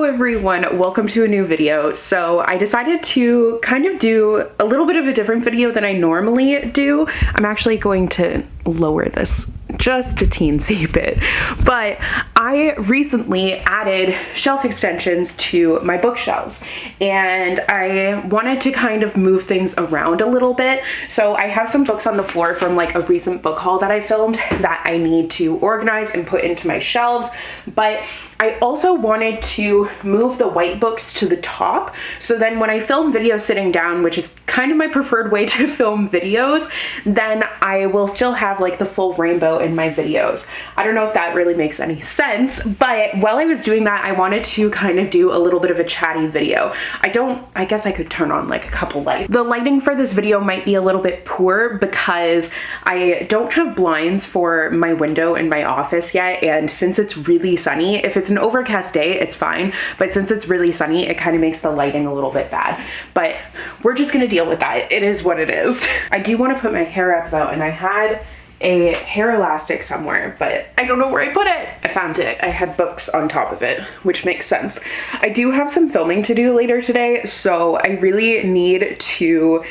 everyone, welcome to a new video. So I decided to kind of do a little bit of a different video than I normally do. I'm actually going to lower this just a teensy bit, but I recently added shelf extensions to my bookshelves and I wanted to kind of move things around a little bit. So I have some books on the floor from like a recent book haul that I filmed that I need to organize and put into my shelves, but I also wanted to move the white books to the top. So then when I film videos sitting down, which is kind of my preferred way to film videos, then I will still have like the full rainbow in my videos. I don't know if that really makes any sense, but while I was doing that, I wanted to kind of do a little bit of a chatty video. I guess I could turn on like a couple lights. The lighting for this video might be a little bit poor because I don't have blinds for my window in my office yet. And since it's really sunny, if it's an overcast day, it's fine. But since it's really sunny, it kind of makes the lighting a little bit bad. But we're just gonna deal with that. It is what it is. I do want to put my hair up though, and I had a hair elastic somewhere, but I don't know where I put it. I found it. I had books on top of it, which makes sense. I do have some filming to do later today, so I really need to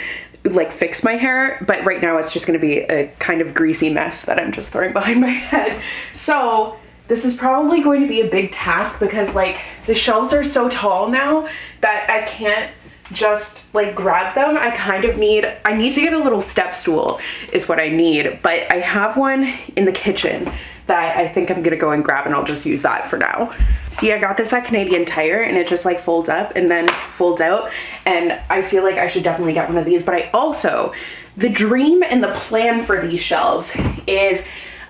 like fix my hair, but right now it's just gonna be a kind of greasy mess that I'm just throwing behind my head. So this is probably going to be a big task because like the shelves are so tall now that I can't just like grab them. I need to get a little step stool is what I need, but I have one in the kitchen that I think I'm gonna go and grab, and I'll just use that for now. See, I got this at Canadian Tire and it just like folds up and then folds out, and I feel like I should definitely get one of these. But I also, the dream and the plan for these shelves is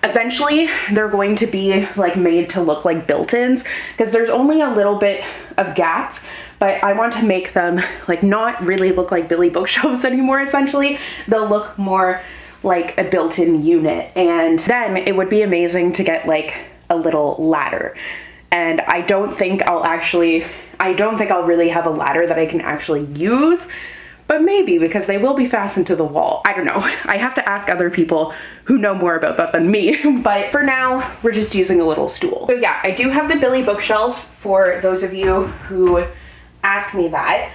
eventually they're going to be like made to look like built-ins because there's only a little bit of gaps, but I want to make them like not really look like Billy bookshelves anymore. Essentially, they'll look more like a built-in unit, and then it would be amazing to get like a little ladder. And I don't think I'll really have a ladder that I can actually use, but maybe, because they will be fastened to the wall. I don't know. I have to ask other people who know more about that than me. But for now, we're just using a little stool. So yeah, I do have the Billy bookshelves for those of you who ask me that.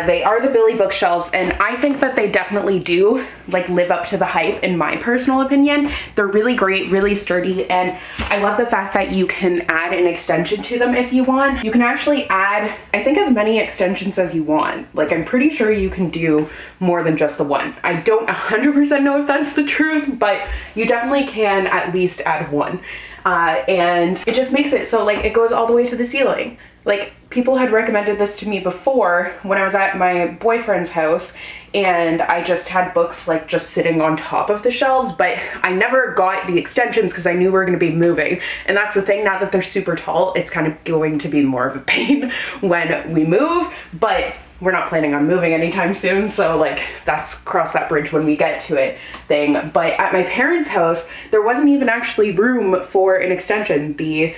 They are the Billy bookshelves, and I think that they definitely do like live up to the hype in my personal opinion. They're really great, really sturdy, and I love the fact that you can add an extension to them if you want. You can actually add, I think, as many extensions as you want. Like, I'm pretty sure you can do more than just the one. I don't 100% know if that's the truth, but you definitely can at least add one. And it just makes it so like it goes all the way to the ceiling. Like, people had recommended this to me before when I was at my boyfriend's house and I just had books like just sitting on top of the shelves, but I never got the extensions because I knew we were going to be moving. And that's the thing, now that they're super tall, it's kind of going to be more of a pain when we move, but we're not planning on moving anytime soon, so like that's cross that bridge when we get to it thing. But at my parents' house, there wasn't even actually room for an extension. The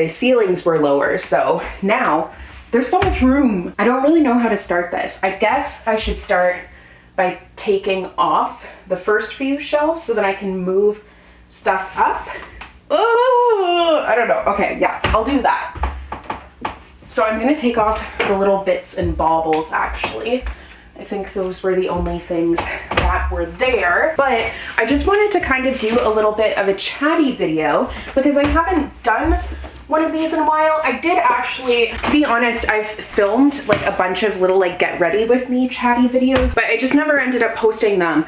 ceilings were lower, so now there's so much room. I don't really know how to start this. I guess I should start by taking off the first few shelves so that I can move stuff up. Oh, I don't know. Okay, yeah, I'll do that. So I'm gonna take off the little bits and baubles actually. I think those were the only things that were there. But I just wanted to kind of do a little bit of a chatty video because I haven't done one of these in a while. I did actually, to be honest, I've filmed like a bunch of little like get ready with me chatty videos, but I just never ended up posting them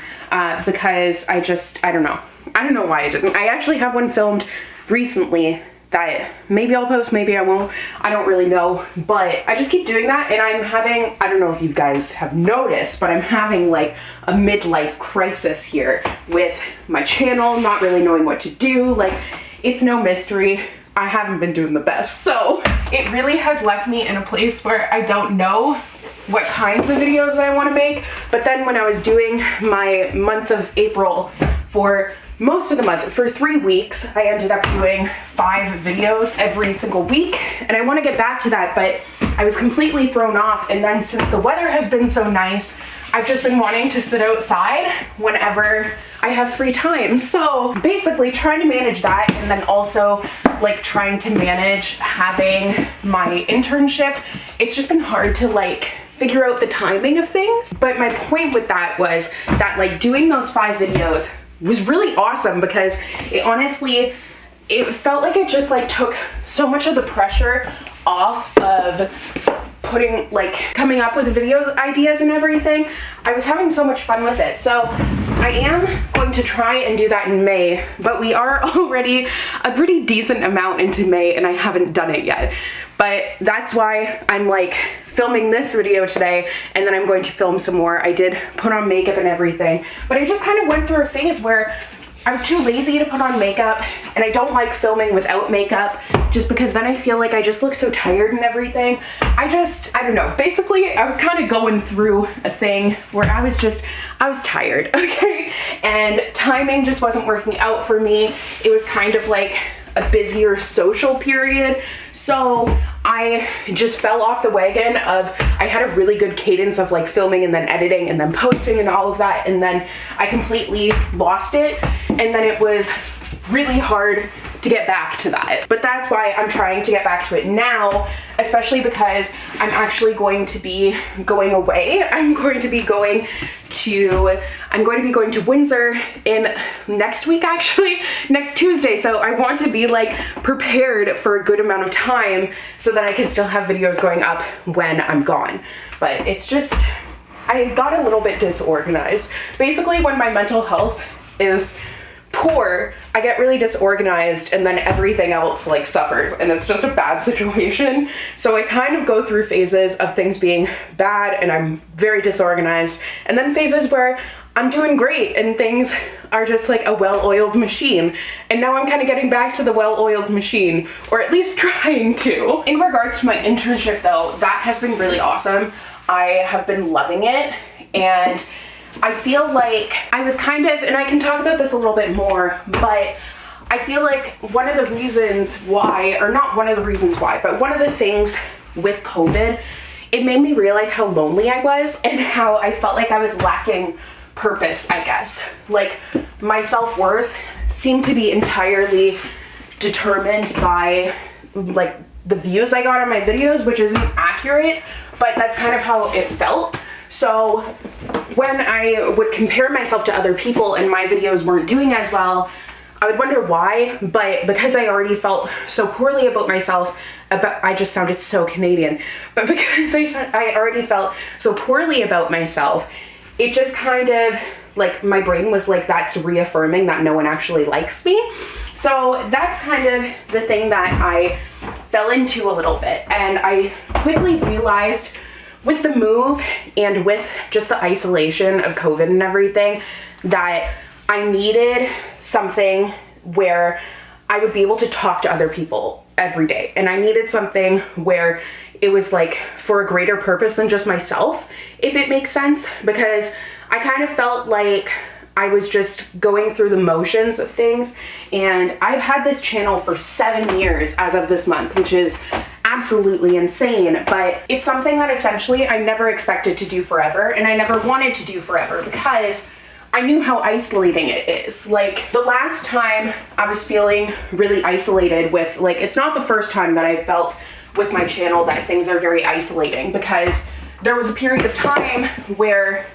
because I don't know. I don't know why I didn't. I actually have one filmed recently that maybe I'll post, maybe I won't. I don't really know, but I just keep doing that, and I'm having, I don't know if you guys have noticed, but I'm having like a midlife crisis here with my channel, not really knowing what to do. Like, it's no mystery, I haven't been doing the best. So it really has left me in a place where I don't know what kinds of videos that I want to make. But then when I was doing my month of April, for most of the month, for 3 weeks, I ended up doing 5 videos every single week, and I want to get back to that, but I was completely thrown off. And then since the weather has been so nice, I've just been wanting to sit outside whenever I have free time. So basically trying to manage that, and then also like trying to manage having my internship. It's just been hard to like figure out the timing of things. But my point with that was that like doing those 5 videos was really awesome, because it honestly, it felt like it just like took so much of the pressure off of putting, like, coming up with videos ideas and everything. I was having so much fun with it. So I am going to try and do that in May, but we are already a pretty decent amount into May and I haven't done it yet. But that's why I'm like filming this video today, and then I'm going to film some more. I did put on makeup and everything, but I just kind of went through a phase where I was too lazy to put on makeup, and I don't like filming without makeup just because then I feel like I just look so tired and everything. I don't know. Basically, I was kind of going through a thing where I was tired, okay? And timing just wasn't working out for me. It was kind of like a busier social period. So I just fell off the wagon of, I had a really good cadence of like filming and then editing and then posting and all of that, and then I completely lost it, and then it was really hard to get back to that. But that's why I'm trying to get back to it now, especially because I'm actually going to be going away. I'm going to be going to Windsor in next week, actually, next Tuesday. So I want to be like prepared for a good amount of time so that I can still have videos going up when I'm gone. But it's just, I got a little bit disorganized. Basically, when my mental health is poor, I get really disorganized, and then everything else like suffers, and it's just a bad situation. So I kind of go through phases of things being bad and I'm very disorganized, and then phases where I'm doing great and things are just like a well-oiled machine. And now I'm kind of getting back to the well-oiled machine, or at least trying to. In regards to my internship though, that has been really awesome. I have been loving it, and I feel like I was kind of, and I can talk about this a little bit more, but I feel like one of the reasons why, or not one of the reasons why, but one of the things with COVID, it made me realize how lonely I was and how I felt like I was lacking purpose, I guess. Like my self-worth seemed to be entirely determined by like the views I got on my videos, which isn't accurate, but that's kind of how it felt. So when I would compare myself to other people and my videos weren't doing as well, I would wonder why, but because I already felt so poorly about myself, I just sounded so Canadian, but because I already felt so poorly about myself, it just kind of, like, my brain was like, that's reaffirming that no one actually likes me. So that's kind of the thing that I fell into a little bit, and I quickly realized with the move and with just the isolation of COVID and everything, that I needed something where I would be able to talk to other people every day. And I needed something where it was like for a greater purpose than just myself, if it makes sense, because I kind of felt like I was just going through the motions of things. And I've had this channel for 7 years as of this month, which is absolutely insane, but it's something that essentially I never expected to do forever, and I never wanted to do forever because I knew how isolating it is. Like the last time I was feeling really isolated with, like, it's not the first time that I felt with my channel that things are very isolating, because there was a period of time where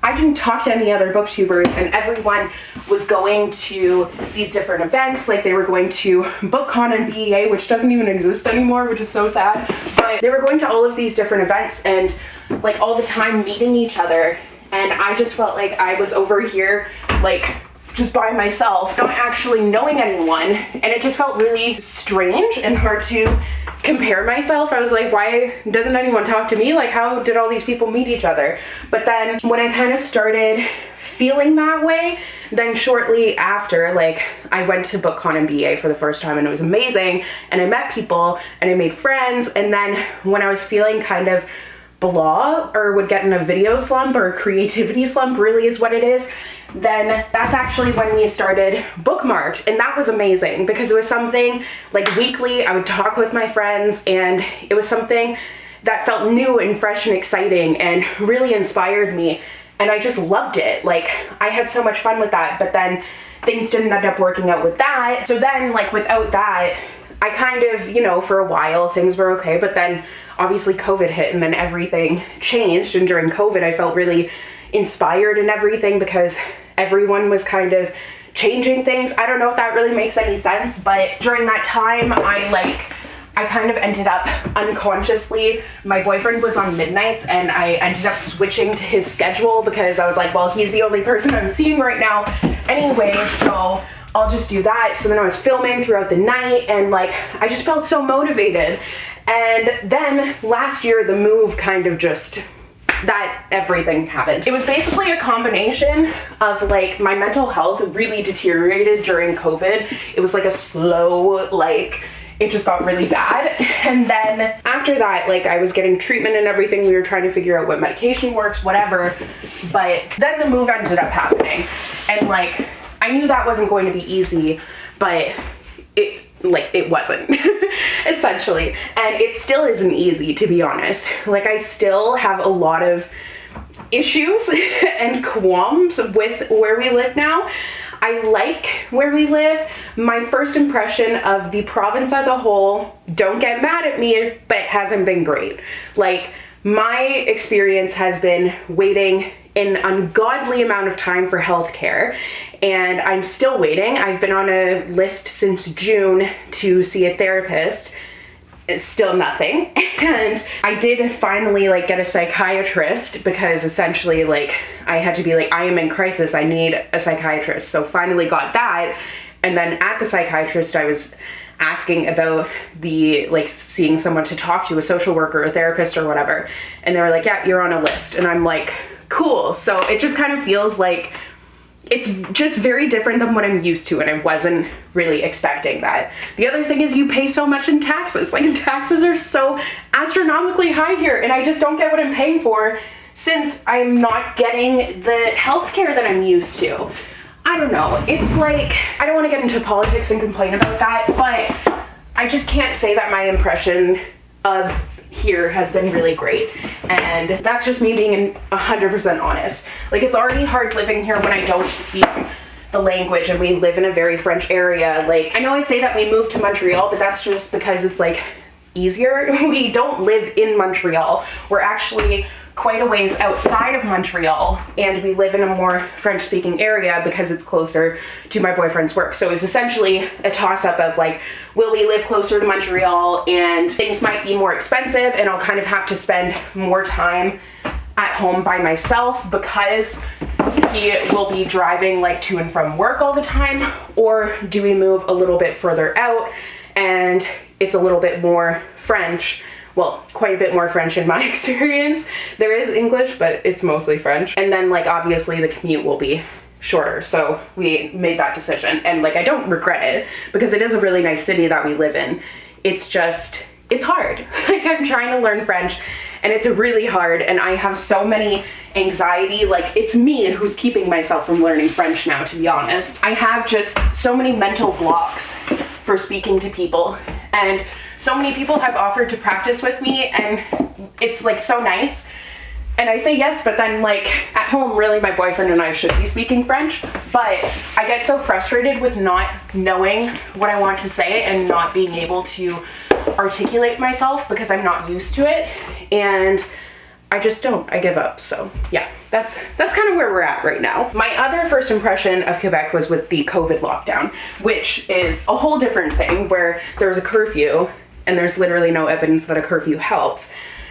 I didn't talk to any other booktubers, and everyone was going to these different events. Like they were going to BookCon and BEA, which doesn't even exist anymore, which is so sad. But they were going to all of these different events and like all the time meeting each other. And I just felt like I was over here, like just by myself, not actually knowing anyone. And it just felt really strange and hard to compare myself. I was like, why doesn't anyone talk to me? Like, how did all these people meet each other? But then when I kind of started feeling that way, then shortly after, like, I went to BookCon and BA for the first time, and it was amazing, and I met people and I made friends. And then when I was feeling kind of blah, or would get in a video slump or a creativity slump, really is what it is, then that's actually when we started Bookmarked. And that was amazing because it was something like weekly I would talk with my friends, and it was something that felt new and fresh and exciting and really inspired me. and I just loved it. Like, I had so much fun with that, but then things didn't end up working out with that. So then, like, without that, I kind of, you know, for a while things were okay, but then obviously COVID hit and then everything changed. And during COVID, I felt really inspired and everything because everyone was kind of changing things. I don't know if that really makes any sense, but during that time, I kind of ended up unconsciously, my boyfriend was on midnights and I ended up switching to his schedule because I was like, well, he's the only person I'm seeing right now anyway, so I'll just do that. So then I was filming throughout the night and like, I just felt so motivated. And then last year, the move kind of just, that everything happened. It was basically a combination of like, my mental health really deteriorated during COVID. It was like a slow, like, it just got really bad. And then after that, like, I was getting treatment and everything. We were trying to figure out what medication works, whatever. But then the move ended up happening. And like, I knew that wasn't going to be easy, but it wasn't, essentially. And it still isn't easy, to be honest. Like, I still have a lot of issues and qualms with where we live now. I like where we live. My first impression of the province as a whole, don't get mad at me, but it hasn't been great. Like, my experience has been waiting an ungodly amount of time for healthcare, and I'm still waiting. I've been on a list since June to see a therapist. It's still nothing. And I did finally like get a psychiatrist because essentially like I had to be like, I am in crisis, I need a psychiatrist. So finally got that. And then at the psychiatrist, I was asking about the like seeing someone to talk to, a social worker, a therapist or whatever. And they were like, yeah, you're on a list. And I'm like, cool. So it just kind of feels like it's just very different than what I'm used to, and I wasn't really expecting that. The other thing is you pay so much in taxes. Like, taxes are so astronomically high here, and I just don't get what I'm paying for since I'm not getting the healthcare that I'm used to. I don't know. It's like, I don't want to get into politics and complain about that, but I just can't say that my impression of here has been really great, and that's just me being 100% honest. Like, it's already hard living here when I don't speak the language and we live in a very French area. Like, I know I say that we moved to Montreal, but that's just because it's like easier. We don't live in Montreal. We're actually quite a ways outside of Montreal, and we live in a more French-speaking area because it's closer to my boyfriend's work. So it's essentially a toss-up of like, will we live closer to Montreal and things might be more expensive and I'll kind of have to spend more time at home by myself because he will be driving like to and from work all the time, or do we move a little bit further out and it's a little bit more French? Well, quite a bit more French in my experience. There is English, but it's mostly French. And then like, obviously the commute will be shorter. So we made that decision, and like, I don't regret it because it is a really nice city that we live in. It's just, it's hard. Like, I'm trying to learn French and it's really hard, and I have so many anxiety. Like, it's me who's keeping myself from learning French now, to be honest. I have just so many mental blocks for speaking to people, and so many people have offered to practice with me, and it's like so nice. And I say yes, but then like at home, really my boyfriend and I should be speaking French, but I get so frustrated with not knowing what I want to say and not being able to articulate myself because I'm not used to it, and I just don't, I give up. So yeah, that's kind of where we're at right now. My other first impression of Quebec was with the COVID lockdown, which is a whole different thing where there was a curfew and there's literally no evidence that a curfew helps.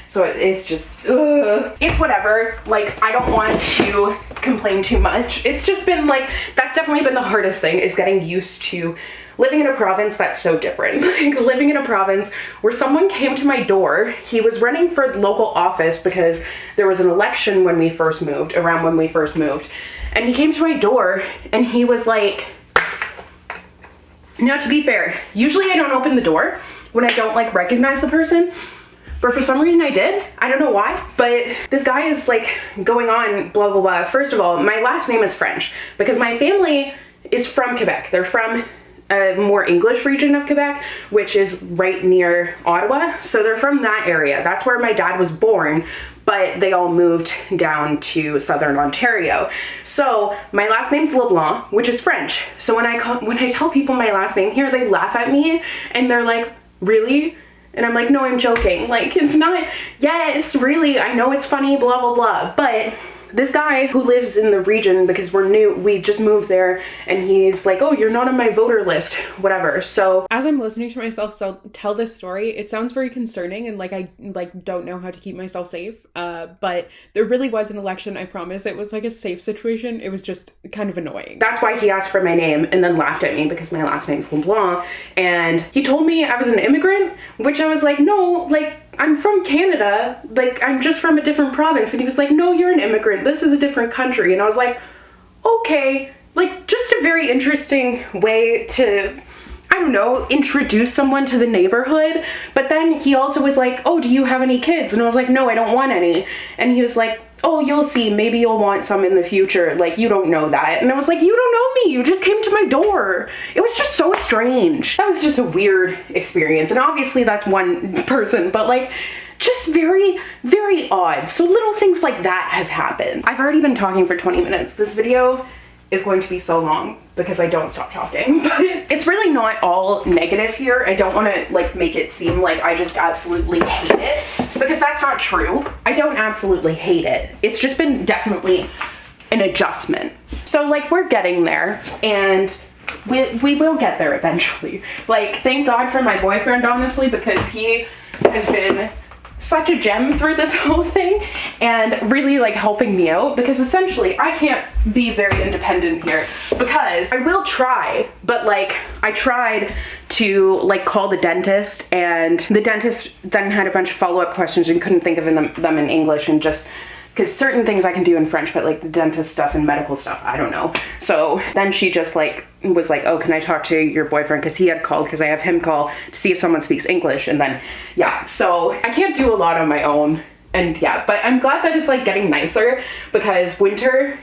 So it's just, it's whatever. Like, I don't want to complain too much. It's just been like, that's definitely been the hardest thing, is getting used to living in a province that's so different. Like, living in a province where someone came to my door. He was running for local office because there was an election when we first moved, around when we first moved. And he came to my door and he was like, now to be fair, usually I don't open the door when I don't like recognize the person, but for some reason I did. I don't know why, but this guy is like going on blah, blah, blah. First of all, my last name is French because my family is from Quebec. They're from a more English region of Quebec, which is right near Ottawa. So they're from that area. That's where my dad was born, but they all moved down to Southern Ontario. So my last name's LeBlanc, which is French. So when I tell people my last name here, they laugh at me and they're like, really? And I'm like, no, I'm joking. Like, it's not, yes, really, I know it's funny, blah, blah, blah. But this guy who lives in the region, because we're new, we just moved there, and he's like, oh, you're not on my voter list, whatever. So as I'm listening to myself tell this story, it sounds very concerning, and like I don't know how to keep myself safe. But there really was an election, I promise. It was like a safe situation. It was just kind of annoying. That's why he asked for my name and then laughed at me because my last name's LeBlanc. And he told me I was an immigrant, which I was like, no, like, I'm from Canada, like, I'm just from a different province. And he was like, no, you're an immigrant. This is a different country. And I was like, okay, like, just a very interesting way to, I don't know, introduce someone to the neighborhood. But then he also was like, oh, do you have any kids? And I was like, no, I don't want any. And he was like, oh, you'll see, maybe you'll want some in the future, like, you don't know that. And I was like, you don't know me, you just came to my door. It was just so strange. That was just a weird experience, and obviously that's one person, but like, just very, very odd. So little things like that have happened. I've already been talking for 20 minutes. This video is going to be so long because I don't stop talking, but it's really not all negative here. I don't want to like make it seem like I just absolutely hate it, because that's not true. I don't absolutely hate it. It's just been definitely an adjustment. So like, we're getting there, and we will get there eventually. Like, thank God for my boyfriend, honestly, because he has been such a gem through this whole thing and really like helping me out, because essentially I can't be very independent here, because I will try, but like, I tried to like call the dentist, and the dentist then had a bunch of follow-up questions and couldn't think of them in English, and just because certain things I can do in French, but like the dentist stuff and medical stuff, I don't know. So then she just like was like, oh, can I talk to your boyfriend? Because he had called, because I have him call to see if someone speaks English. And then, yeah, so I can't do a lot on my own. And yeah, but I'm glad that it's like getting nicer, because winter,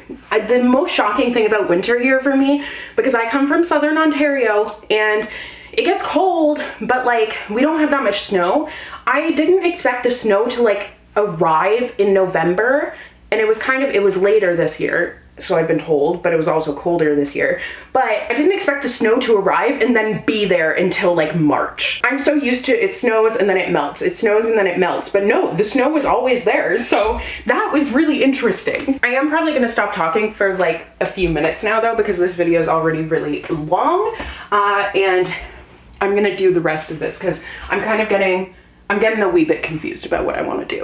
the most shocking thing about winter here for me, because I come from Southern Ontario and it gets cold, but like, we don't have that much snow. I didn't expect the snow to like arrive in November, and it was later this year, so I've been told, but it was also colder this year. But I didn't expect the snow to arrive and then be there until like March. I'm so used to it snows and then it melts, it snows and then it melts, but no, the snow was always there. So that was really interesting. I am probably gonna stop talking for like a few minutes now though, because this video is already really long, and I'm gonna do the rest of this because I'm getting a wee bit confused about what I want to do.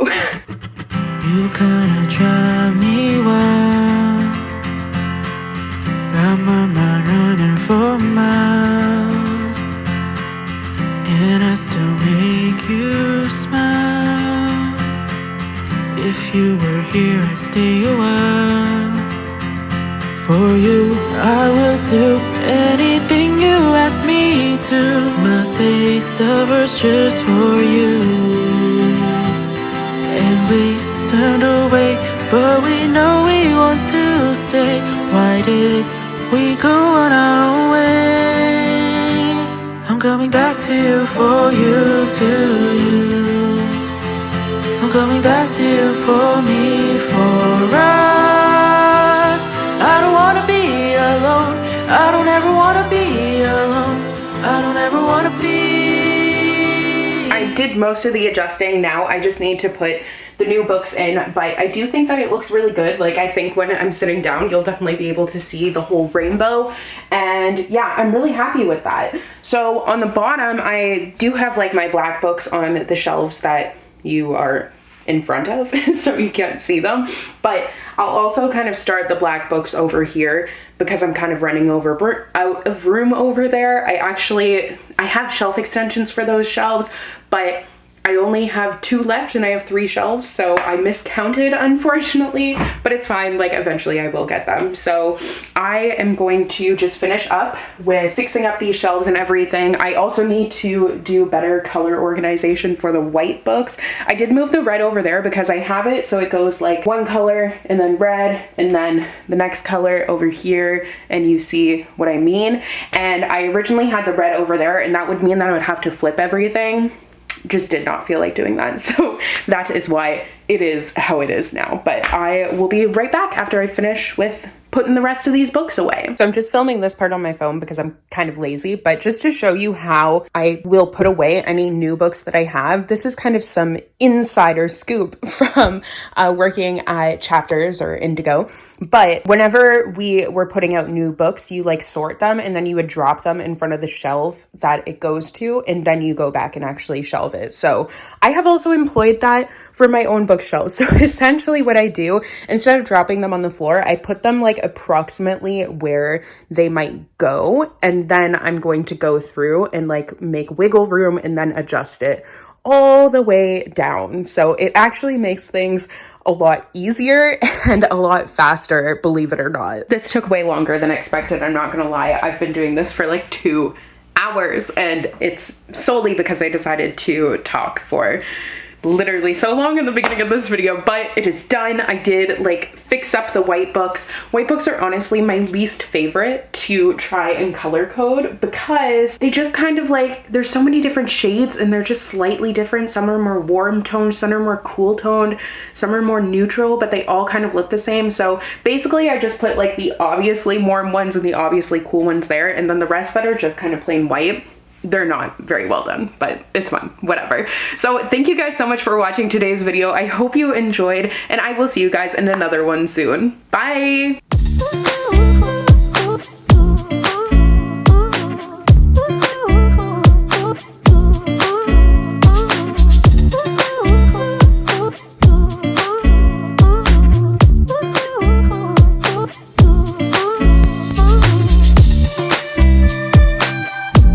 You kinda drive me wild, got my mind running for miles, and I still make you smile. If you were here, I'd stay a while. For you, I will do anything you ask me to. My taste of earth's just for you. And we turned away, but we know we want to stay. Why did we go on our own ways? I'm coming back to you, for you, to you. I'm coming back to you, for me, for us. I don't wanna be alone. I don't ever wanna be alone. I don't ever wanna be. I did most of the adjusting. Now I just need to put the new books in, but I do think that it looks really good. Like, I think when I'm sitting down, you'll definitely be able to see the whole rainbow. And yeah, I'm really happy with that. So on the bottom, I do have like my black books on the shelves that you are in front of, so you can't see them. But I'll also kind of start the black books over here because I'm kind of running out of room over there. I have shelf extensions for those shelves, but I only have 2 left and I have 3 shelves, so I miscounted, unfortunately, but it's fine. Like, eventually I will get them. So I am going to just finish up with fixing up these shelves and everything. I also need to do better color organization for the white books. I did move the red over there because I have it so it goes like one color and then red and then the next color over here, and you see what I mean. And I originally had the red over there, and that would mean that I would have to flip everything. just did not feel like doing that. So that is why it is how it is now. But I will be right back after I finish with putting the rest of these books away. So I'm just filming this part on my phone because I'm kind of lazy, but just to show you how I will put away any new books that I have. This is kind of some insider scoop from working at Chapters or Indigo. But whenever we were putting out new books, you like sort them and then you would drop them in front of the shelf that it goes to, and then you go back and actually shelve it. So I have also employed that for my own bookshelves. So essentially what I do, instead of dropping them on the floor, I put them like approximately where they might go, and then I'm going to go through and like make wiggle room and then adjust it all the way down. So it actually makes things a lot easier and a lot faster, believe it or not. This took way longer than expected, I'm not gonna lie. I've been doing this for like 2 hours, and it's solely because I decided to talk for literally so long in the beginning of this video, but it is done. I did like fix up the white books. White books are honestly my least favorite to try and color code because they just kind of like, there's so many different shades and they're just slightly different. Some are more warm toned, some are more cool toned, some are more neutral, but they all kind of look the same. So basically I just put like the obviously warm ones and the obviously cool ones there, and then the rest that are just kind of plain white, they're not very well done, but it's fun, whatever. So thank you guys so much for watching today's video. I hope you enjoyed, and I will see you guys in another one soon. Bye.